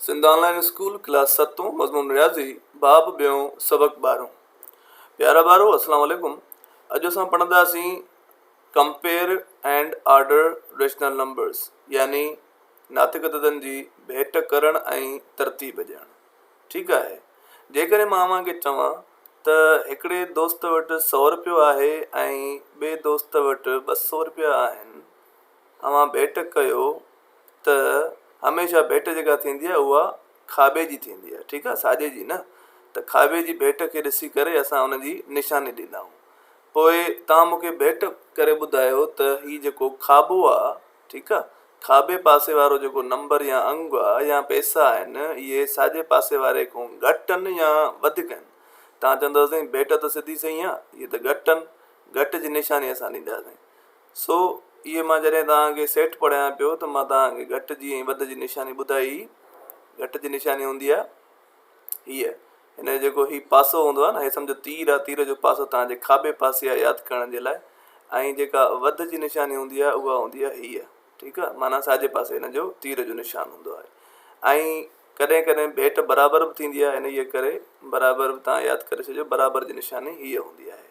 Sindh online school class 7 मज़मून रियाज़ी बाब ॿियों सबक 12। प्यारा ॿारो अस्सलाम वालेकुम। अॼु असां पढ़ंदासीं compare and order rational numbers यानी नातिक अददनि जी भेट करण ऐं तरतीब ॾियणु। ठीकु आहे। जेकॾहिं मां तव्हांखे चवां त हिकिड़े दोस्त वटि 100 रुपयो आहे ऐं ॿिए दोस्त वटि 200 रुपया आहिनि, अवां भेट कयो त हमेशा भेट जेका थींदी आहे उहा खाॿे जी थींदी आहे। ठीकु आहे, साॼे जी न। त खाॿे जी भेट खे ॾिसी करे असां उनजी निशानी ॾींदा आहियूं। पोइ तव्हां मूंखे भेट करे ॿुधायो त हीउ जेको खाॿो आहे, ठीकु आहे, खाॿे पासे वारो जेको नंबर या अंग आहे या पैसा आहिनि, इहे साॼे पासे वारे खां घटि आहिनि या वधीक आहिनि। तव्हां चवंदव भेट त सिधी सही आहे, इहे त घटि आहिनि, घटि जी निशानी असां ॾींदासीं। सो इहे मां जॾहिं तव्हांखे सेट पढ़ायां पियो त मां तव्हांखे घटि जी ऐं वधि जी निशानी ॿुधाई। घटि जी निशानी हूंदी आहे हीअ, हिन जो जेको हीउ पासो हूंदो आहे न, हे सम्झो तीर आहे, तीर जो पासो तव्हांजे खाॿे पासे आहे यादि करण जे लाइ। ऐं जेका वधि जी निशानी हूंदी आहे उहा हूंदी आहे हीअ। ठीकु आहे, माना साॼे पासे हिन जो तीर जो निशान हूंदो आहे। ऐं कॾहिं कॾहिं भेट बराबरि बि थींदी आहे, इन जे करे बराबरि बि तव्हां यादि करे छॾियो, बराबरि जी निशानी हीअ हूंदी आहे।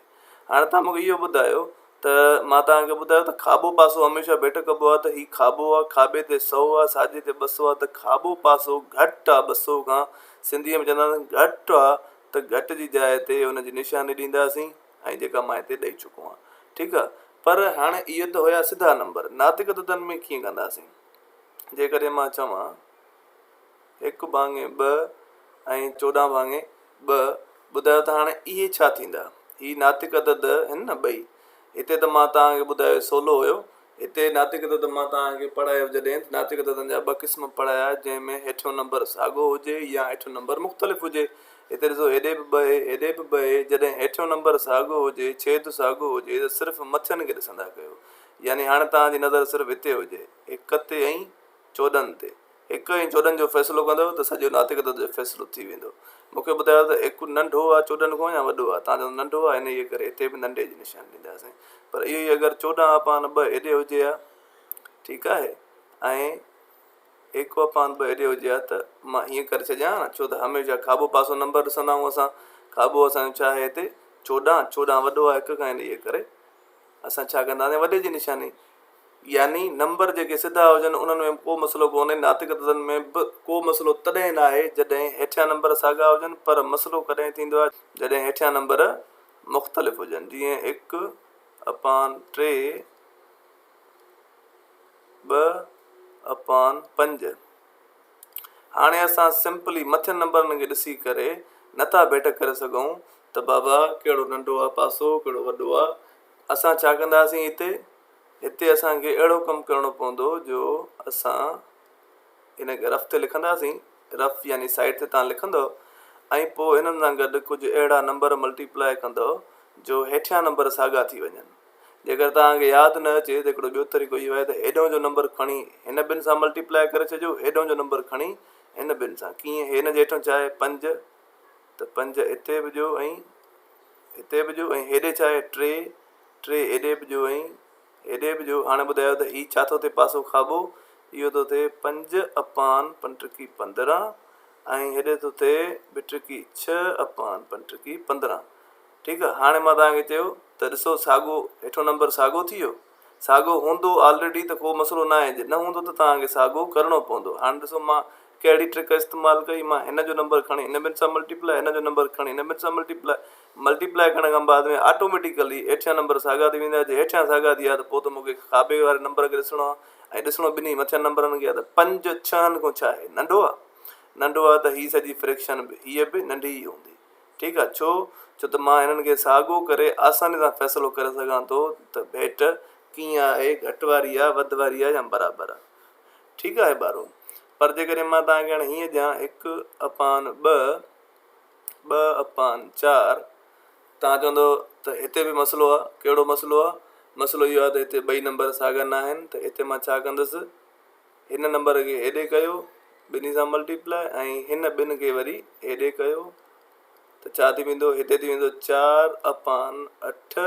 हाणे तव्हां मूंखे इहो ॿुधायो त मां तव्हांखे ॿुधायो त खाॿो पासो हमेशह भेट कबो आहे, त हीउ खाॿो आहे, खाॿे ते 100 आहे, साॼे ते 200 आहे, त खाॿो पासो घटि आहे 200 खां। सिंधीअ में चवंदा आहिनि घटि आहे, त घटि जी जाइ ते हुनजी निशानी ॾींदासीं ऐं जेका मां हिते ॾेई चुको आहियां। ठीकु आहे। पर हाणे इहे त हुया सिधा नंबर। नातिक अददनि में कीअं कंदासीं? जेकॾहिं मां चवां 1 भाङे 2 ऐं 14 भाङे 2, ॿुधायो त हाणे इहे छा थींदा? हीअ नातिक अदद आहिनि न ॿई। हिते त मां तव्हांखे ॿुधायो 16 हुयो। हिते नातिक अदद मां तव्हांखे पढ़ायो जॾहिं नातिक अददनि जा 2 क़िस्म पढ़ाया, जंहिंमें हेठियों नंबर साॻियो हुजे या हेठियों नंबर मुख़्तलिफ़ हुजे। हिते ॾिसो, हेॾे बि 2 हेॾे बि 2। जॾहिं हेठियों नंबर साॻियो हुजे, छेद साॻियो हुजे, त सिर्फ़ु मथियनि खे ॾिसंदा कयो। यानी हाणे तव्हांजी नज़र सिर्फ़ु हिते हुजे, 1 ते ऐं 14 ते। 1 ऐं 14 जो फ़ैसिलो कंदव त सॼो नातिक अदद जो फ़ैसिलो थी वेंदो। मूंखे ॿुधायो त 1 नंढो आहे 14 खां या वॾो आहे? तव्हां चवंदव नंढो आहे, इन जे करे हिते बि नंढे जी निशानी ॾींदासीं। पर इहो ई अगरि 14/2 हेॾे हुजे हा, ठीकु आहे, ऐं 1/2 हेॾे हुजे हा, त मां हीअं करे छॾियां न, छो त हमेशह खाॿो पासो नंबर ॾिसंदा आहियूं असां। खाॿो असांजो छा आहे हिते 14, 14 वॾो आहे 1 खां, इन जे करे असां छा कंदासीं, वॾे जी निशानी। यानी नंबर जेके सिधा हुजनि उन्हनि में को मसइलो कोन्हे। नातिक अददनि में बि को मसइलो तॾहिं न आहे जॾहिं हेठियां नंबर साॻा हुजनि, पर मसइलो कॾहिं थींदो आहे जॾहिं हेठियां नंबर मुख़्तलिफ़ हुजनि। जीअं 1/3 2/5। हाणे असां सिंपली मथियनि नंबरनि खे ॾिसी करे नथा भेट करे सघूं त बाबा कहिड़ो नंढो आहे पासो, कहिड़ो वॾो आहे। असां छा कंदासीं, हिते असांखे अहिड़ो कमु करिणो पवंदो जो असां हिनखे रफ़ ते लिखंदासीं। रफ़ यानी साइड ते तव्हां लिखंदव, ऐं पोइ हिननि सां गॾु कुझु अहिड़ा नंबर मल्टीप्लाई कंदव जो हेठियां नंबर साॻा थी वञनि। जेकर तव्हांखे यादि न अचे त हिकिड़ो ॿियो तरीक़ो इहो आहे त हेॾो जो नंबर खणी हिन ॿिनि सां मल्टीप्लाई करे छॾियो, हेॾो जो नंबर खणी हिन ॿिनि सां। कीअं? हिन जे हेठो छा आहे 5, त 5 हिते विझो ऐं हिते विझो, ऐं हेॾे छा आहे 3, 3 हेॾे विझो ऐं हेॾे विझो। हाणे ॿुधायो त हीउ छा थो थिए पासो खाॿो? इहो थो थिए 5/5 15, ऐं हेॾे थो थिए 6/5 15। ठीकु आहे। हाणे मां तव्हांखे चयो त ॾिसो, साॻियो हेठो नंबर साॻियो थी वियो। साॻियो हूंदो ऑलरेडी त को मसइलो न आहे, न हूंदो त तव्हांखे साॻियो करिणो पवंदो। हाणे ॾिसो, मां कहिड़ी ट्रिक इस्तेमालु कई। मां हिन जो नंबर खणी हिन ॿिनि सां मल्टीप्लाई, हिन जो नंबर खणी हिन ॿिनि सां मल्टीप्लाई करण खां बाद में ऑटोमेटिकली हेठियां नंबर साॻा थी वेंदा। जे हेठियां साॻा थी विया त पोइ त मूंखे खाॿे वारे नंबर खे ॾिसणो आहे, ऐं ॾिसणो ॿिन्ही मथियनि नंबरनि खे आहे। त 5 6 खां छा आहे, नंढो आहे। नंढो आहे त हीअ सॼी फ्रैक्शन बि हीअ बि नंढी ई हूंदी। ठीकु आहे। छो त मां हिननि खे साॻियो करे आसानी सां फ़ैसिलो करे सघां थो त भेट कीअं आहे, घटि वारी आहे, वधि वारी आहे या बराबरि आहे। ठीकु आहे ॿारो। पर जेकॾहिं मां तव्हांखे हाणे हीअं ॾियां 1/2 2/4, तव्हां चवंदव त हिते बि मसइलो आहे। कहिड़ो मसइलो आहे? मसइलो इहो आहे त हिते ॿई नंबर साॻा न आहिनि। त हिते मां छा कंदुसि, हिन नंबर खे हेॾे कयो ॿिन्ही सां मल्टीप्लाई, ऐं हिन ॿिनि खे वरी हेॾे कयो, त छा थी वेंदो, हिते थी वेंदो 4/8,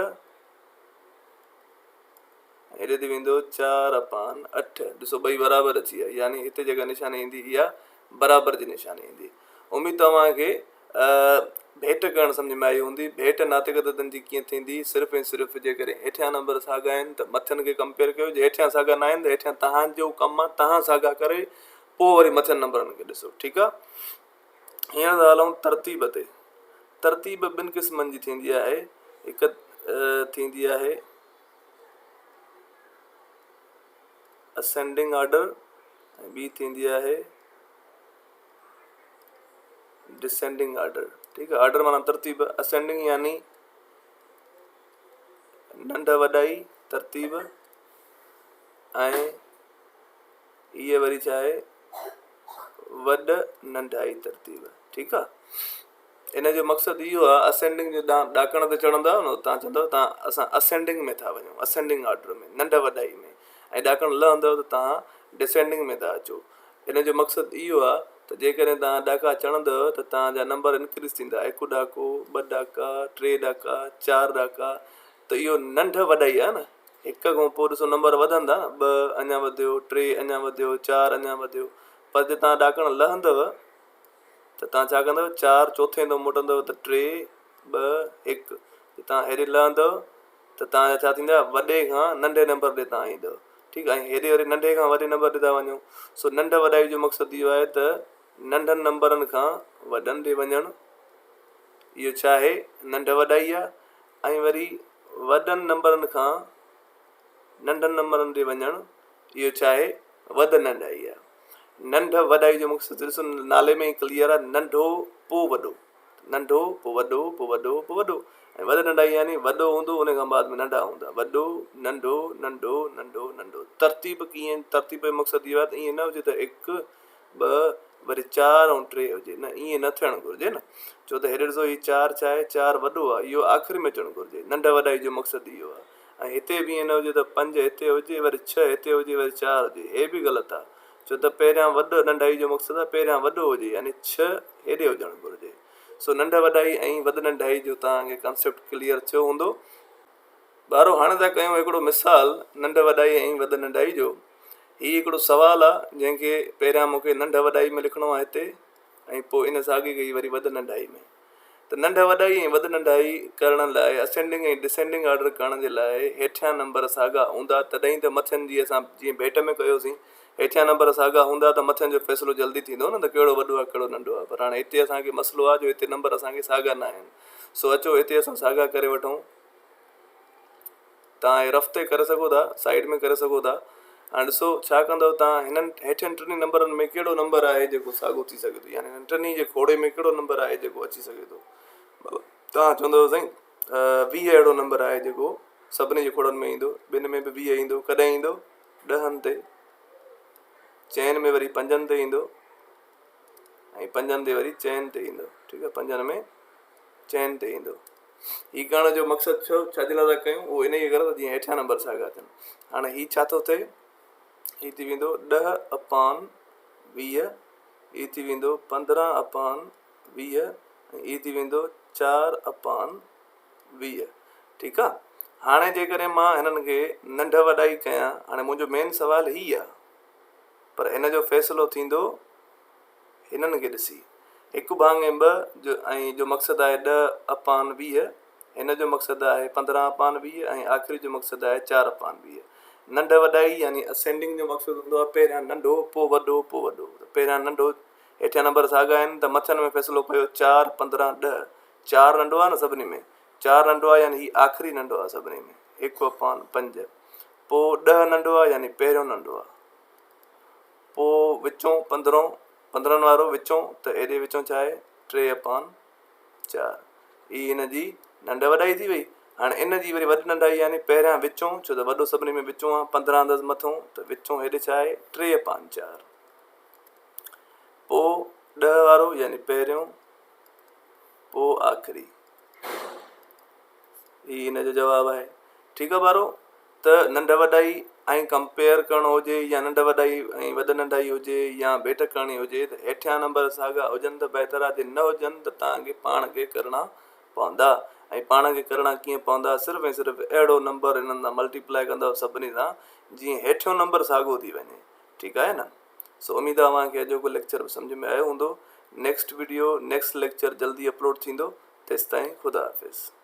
हेॾे थी वेंदो 4/8। ॾिसो ॿई बराबरि अची विया। यानी हिते जेका निशानी ईंदी इहा बराबर जी निशानी ईंदी। उम्मीद तव्हांखे भेट करणु सम्झ में आई हूंदी। भेट नातिक अददनि जी कीअं थींदी, सिर्फ़ु ऐं सिर्फ़ु जेकॾहिं हेठियां नंबर साॻा आहिनि त मथियनि खे कंपेयर कयो, जे हेठियां साॻा न आहिनि त हेठियां तव्हांजो कमु आहे, तव्हां साॻा करे पोइ वरी मथियनि नंबरनि खे ॾिसो। ठीकु आहे। हींअर था हलूं तरतीब ते। तरतीब ॿिनि क़िस्मनि जी थींदी आहे। हिकु थींदी आहे असेंडिंग ऑर्डर ऐं ॿी थींदी आहे डिसेंडिंग ऑर्डर। ठीकु आहे। ऑर्डर माना तरतीब। असेंडिंग यानी नंढ वॾाई तरतीब, ऐं इहे वरी छा आहे वॾ नंढाई तरतीब। ठीकु आहे। इन जो मक़सदु इहो आहे, असेंडिंग जो ॾाकण ते चढ़ंदा न तव्हां चवंदव तव्हां असां असेंडिंग में था वञूं, असेंडिंग ऑर्डर में, नंढ वॾाई में, ऐं ॾाकण लहंदव त तव्हां डिसेंडिंग में था अचो। इन जो मक़सदु इहो आहे त जेकॾहिं तव्हां ॾाका चढ़ंदव त तव्हांजा नंबर इंक्रीज़ थींदा। हिकु ॾाको, ॿ ॾाका, टे ॾाका, चारि ॾाका, त इहो नंढ वॾाई आहे न। हिक खां पोइ ॾिसो नंबर वधंदा, ॿ अञा वधियो, टे अञा वधियो, चारि अञा वधियो। पर जे तव्हां ॾाकण लहंदव त तव्हां छा कंदव, चारि चोथे दफ़ो मोटंदव त टे ॿ हिकु। तव्हां हेॾे लहंदव त तव्हांजा छा थींदा, वॾे खां नंढे नंबर ते तव्हां ईंदव। ठीकु आहे। हेॾे वरी नंढे खां वॾे नंबर ते था वञो। सो नंढ वॾाई जो मक़सदु इहो आहे त नंढनि नंबरनि खां वॾनि ॾे वञणु, इहो छा आहे नंढ वॾाई आहे। ऐं वरी वॾनि नंबरनि खां नंढनि नंबरनि ॾे वञणु, इहो छा आहे वध नंढाई आहे। नंढ वॾाई जो मक़सदु ॾिसो नाले में ई क्लियर आहे, नंढो पोइ वॾो, नंढो पोइ वॾो, पोइ वॾो, पोइ वॾो। ऐं वध नंढाई यानी वॾो हूंदो उन खां बाद में नंढा हूंदा, वॾो नंढो नंढो नंढो नंढो। तरतीब कीअं, तरतीब जो मक़सदु इहो आहे त ईअं न हुजे त हिकु ॿ वरी चारि ऐं टे हुजे, न ईअं न थियणु घुरिजे न। छो त हेॾे ॾिसो हीउ चारि छा आहे, चारि वॾो आहे, इहो आख़िरी में अचणु घुरिजे। नंढ वॾाई जो मक़सदु इहो आहे। ऐं हिते बि ईअं न हुजे त पंज हिते हुजे वरी छह हिते हुजे वरी चारि हुजे, हे बि ग़लति आहे। छो त पहिरियां वॾो नंढाई जो मक़सदु आहे पहिरियां वॾो हुजे, यानी छह हेॾे हुजणु घुरिजे। सो नंढ वॾाई ऐं वध नंढाई जो तव्हांखे कंसेप्ट क्लियर थियो हूंदो। ॿारो हाणे था कयूं हिकिड़ो मिसाल नंढ वॾाई ऐं वध नंढाई जो। हीउ हिकिड़ो सुवालु आहे जंहिंखे पहिरियां मूंखे नंढ वॾाई में लिखिणो आहे हिते, ऐं पोइ इन साॻी कई वरी वध नंढाई में। त नंढ वॾाई ऐं वध नंढाई करण लाइ, असेंडिंग ऐं डिसेंडिंग ऑर्डर करण जे लाइ हेठियां नंबर साॻा हूंदा तॾहिं त मथियनि जी, असां जीअं भेट में कयोसीं, हेठियां नंबर साॻा हूंदा त मथियनि जो फ़ैसिलो जल्दी थींदो न, त कहिड़ो वॾो आहे कहिड़ो नंढो आहे। पर हाणे हिते असांखे मसइलो आहे जो हिते नंबर असांखे साॻा न आहिनि। सो अचो हिते असां साॻा करे वठूं। तव्हां हे रफ़ ते करे सघो था, साइड में करे सघो था। हाणे ॾिसो छा कंदव तव्हां, हिननि हेठियनि टिनी नंबरनि में कहिड़ो नंबर आहे जेको साॻियो थी सघे थो, यानी टिनी जे खोड़े में कहिड़ो नंबर आहे जेको अची सघे थो। तव्हां चवंदव साईं 20 अहिड़ो नंबर आहे जेको सभिनी जे खोड़नि में ईंदो, ॿिनि में बि 20 ईंदो। कॾहिं ईंदो, 10 ते, चइनि में वरी 5 ते ईंदो, ऐं 5 ते वरी चइनि ते ईंदो। ठीकु आहे। 5 में चइनि ते ईंदो। हीउ करण जो मक़सदु छाजे लाइ था कयूं, उहो इन ई करे जीअं हेठियां नंबर साॻा थियनि। हाणे हीउ छा थो थिए, हीउ थी वेंदो 10/20, हीउ थी वेंदो 15/20, ऐं हीउ थी वेंदो 4/20। ठीकु आहे। हाणे जेकॾहिं मां हिननि खे नंढ वॾाई कयां, हाणे मुंहिंजो मेन सुवालु हीउ आहे, पर हिन जो फ़ैसिलो थींदो हिननि खे ॾिसी। 1/2 जो ऐं जो मक़सदु आहे 10/20, हिन जो मक़सदु आहे 15/20, ऐं आख़िरी जो मक़सदु आहे 4/20। नंढ वॾाई यानी असेंडिंग जो मक़सदु हूंदो आहे पहिरियां नंढो पोइ वॾो पोइ वॾो। पहिरियां नंढो, हेठियां नंबर साॻा आहिनि त मथियनि में फ़ैसिलो कयो 4, 15, 10। 4 नंढो आहे न सभिनी में, 4 नंढो आहे यानी हीउ आख़िरी नंढो आहे सभिनी में, 1/5। पोइ 10 नंढो आहे यानी पहिरियों नंढो आहे। पोइ विचों 15 वारो विचों, त हेॾे विचों छा आहे 3/4। हीअ हिन जी नंढ वॾाई थी वई। हाणे इन जी वरी वॾी नंढाई यानी पहिरियां विचों, छो त वॾो सभिनी में विचों आहे, 15 10 मथों, त विचों हेॾे छा आहे 3/4। पोइ 10 वारो यानी पहिरियों, पोइ आख़िरी। हीअ हिन जो जवाबु आहे। ठीकु आहे ॿारो। त नंढ वॾाई ऐं कंपेयर करणो हुजे, या नंढ वॾाई ऐं वध नंढाई हुजे, या भेट करणी हुजे, त हेठियां नंबर साॻा हुजनि त बहितर आहे। जे न हुजनि त तव्हांखे पाण खे करणा पवंदा। ऐं पाण खे करणा कीअं पवंदा, सिर्फ़ु ऐं सिर्फ़ु अहिड़ो नंबर हिननि सां मल्टीप्लाई कंदव सभिनी सां जीअं हेठियों नंबर साॻियो थी वञे। ठीकु आहे न। सो उम्मीद आहे तव्हांखे अॼोको लेक्चर सम्झ में आयो हूंदो। नेक्स्ट वीडियो नेक्स्ट लेक्चर जल्दी अपलोड थींदो। तेसिताईं ख़ुदा हाफ़िज़।